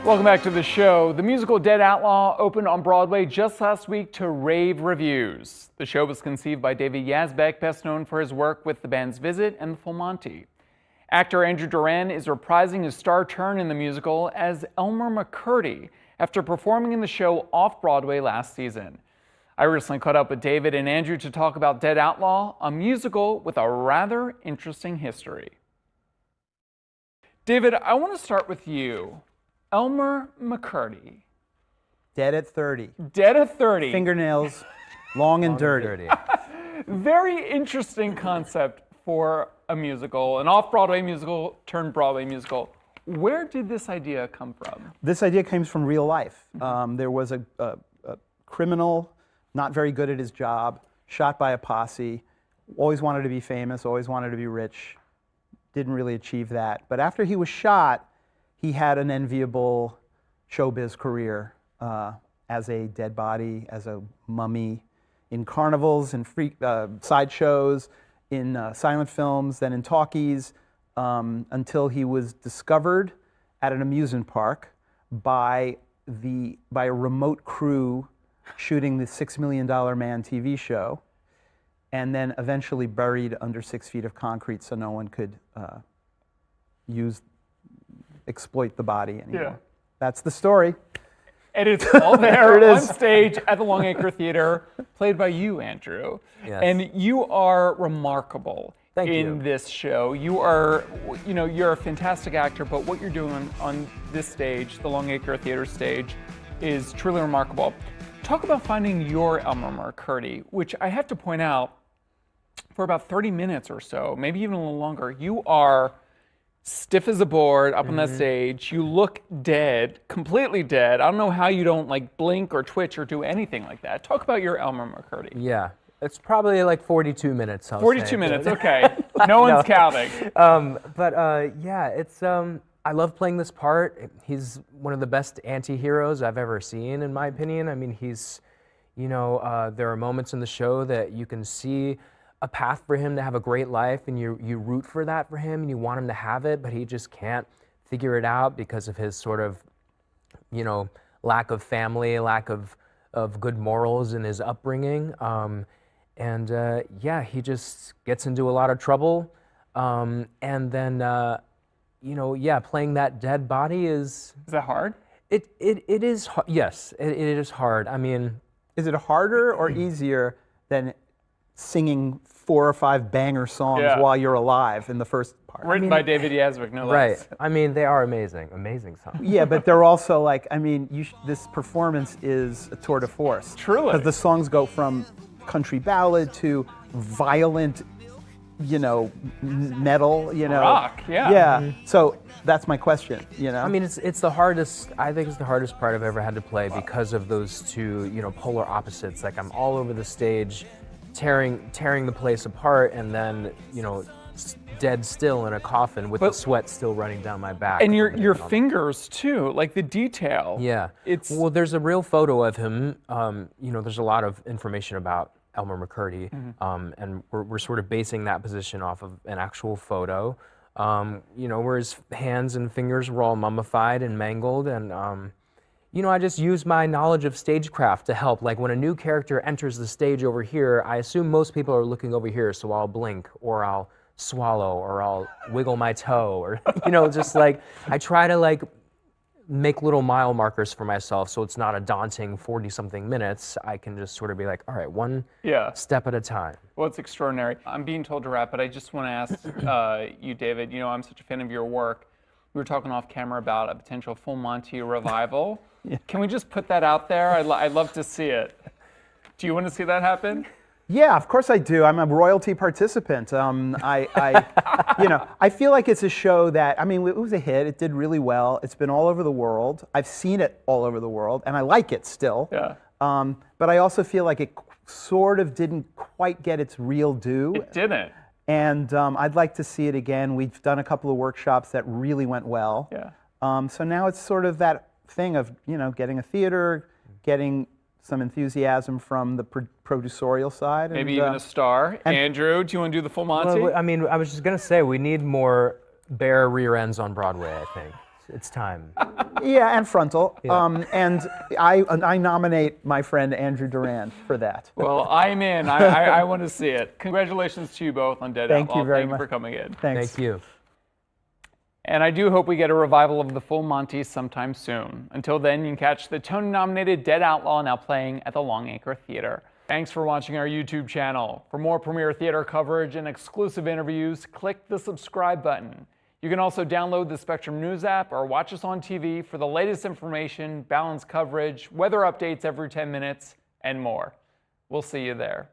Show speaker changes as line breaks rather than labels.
Welcome back to the show. The musical Dead Outlaw opened on Broadway just last week to rave reviews. The show was conceived by David Yazbek, best known for his work with the band's Visit and the Full Monty. Actor Andrew Durand is reprising his star turn in the musical as Elmer McCurdy after performing in the show off-Broadway last season. I recently caught up with David and Andrew to talk about Dead Outlaw, a musical with a rather interesting history. David, I want to start with you. Elmer McCurdy.
Dead at 30.
Dead at 30.
Fingernails, long and dirty.
Very interesting concept for a musical, an off-Broadway musical turned Broadway musical. Where did this idea come from?
This idea comes from real life. There was a criminal, not very good at his job, shot by a posse, always wanted to be famous, always wanted to be rich, didn't really achieve that. But after he was shot, he had an enviable showbiz career as a dead body, as a mummy, in carnivals and sideshows, in silent films, then in talkies, until he was discovered at an amusement park by a remote crew shooting the $6 Million Man TV show, and then eventually buried under 6 feet of concrete so no one could exploit the body anymore.
Yeah.
That's the story.
And it's all there on stage at the Longacre Theater, played by you, Andrew.
Yes.
And you are remarkable in this show. You are, you're a fantastic actor, but what you're doing on this stage, the Longacre Theater stage, is truly remarkable. Talk about finding your Elmer McCurdy, which I have to point out, for about 30 minutes or so, maybe even a little longer, you are stiff as a board up on that stage. You look dead, completely dead. I don't know how you don't like blink or twitch or do anything like that. Talk about your Elmer McCurdy.
Yeah, it's probably like 42 minutes.
42 minutes, okay. No one's counting.
Yeah, it's I love playing this part. He's one of the best anti-heroes I've ever seen, in my opinion. I mean, he's, there are moments in the show that you can see a path for him to have a great life, and you root for that for him, and you want him to have it, but he just can't figure it out because of his sort of, lack of family, lack of good morals in his upbringing. Yeah, he just gets into a lot of trouble. And then, playing that dead body is...
Is that hard?
It is, yes, it is hard. I mean...
Is it harder or easier than singing 4 or 5 banger songs while you're alive in the first part?
Written by David Yazbek, no less.
Right. I mean, they are amazing songs.
Yeah, but they're also like, this performance is a tour de force.
Truly.
Because the songs go from country ballad to violent, metal,
Rock, yeah.
Yeah, so that's my question,
I mean, it's the hardest, I think it's the hardest part I've ever had to play because of those two, polar opposites. Like, I'm all over the stage, tearing the place apart, and then dead still in a coffin with the sweat still running down my back.
And your fingers too, like the detail.
Yeah. Well, there's a real photo of him. There's a lot of information about Elmer McCurdy, and we're sort of basing that position off of an actual photo. Where his hands and fingers were all mummified and mangled, and I just use my knowledge of stagecraft to help. Like, when a new character enters the stage over here, I assume most people are looking over here, so I'll blink, or I'll swallow, or I'll wiggle my toe, or, just like, I try to, make little mile markers for myself so it's not a daunting 40-something minutes. I can just sort of be like, all right, one step at a time.
Well, it's extraordinary. I'm being told to wrap, but I just want to ask you, David, I'm such a fan of your work. We were talking off camera about a potential Full Monty revival. Can we just put that out there? I'd love to see it. Do you want to see that happen?
Yeah, of course I do. I'm a royalty participant. I feel like it's a show that, it was a hit. It did really well. It's been all over the world. I've seen it all over the world, and I like it still.
Yeah.
But I also feel like it sort of didn't quite get its real due.
It didn't.
And I'd like to see it again. We've done a couple of workshops that really went well.
Yeah.
So now it's sort of that thing of, getting a theater, getting some enthusiasm from the producerial side.
Maybe even a star. Andrew, do you want to do the Full Monty?
Well, I was just going to say, we need more bare rear ends on Broadway, I think. It's time.
Yeah, and frontal. And I nominate my friend Andrew Durand for that.
Well, I'm in. I want to see it. Congratulations to you both on Dead Outlaw.
Thank you very much.
Thank you for coming in.
Thanks.
Thank you.
And I do hope we get a revival of the Full Monty sometime soon. Until then, you can catch the Tony-nominated Dead Outlaw now playing at the Longacre Theater. Thanks for watching our YouTube channel. For more premiere theater coverage and exclusive interviews, click the subscribe button. You can also download the Spectrum News app or watch us on TV for the latest information, balanced coverage, weather updates every 10 minutes, and more. We'll see you there.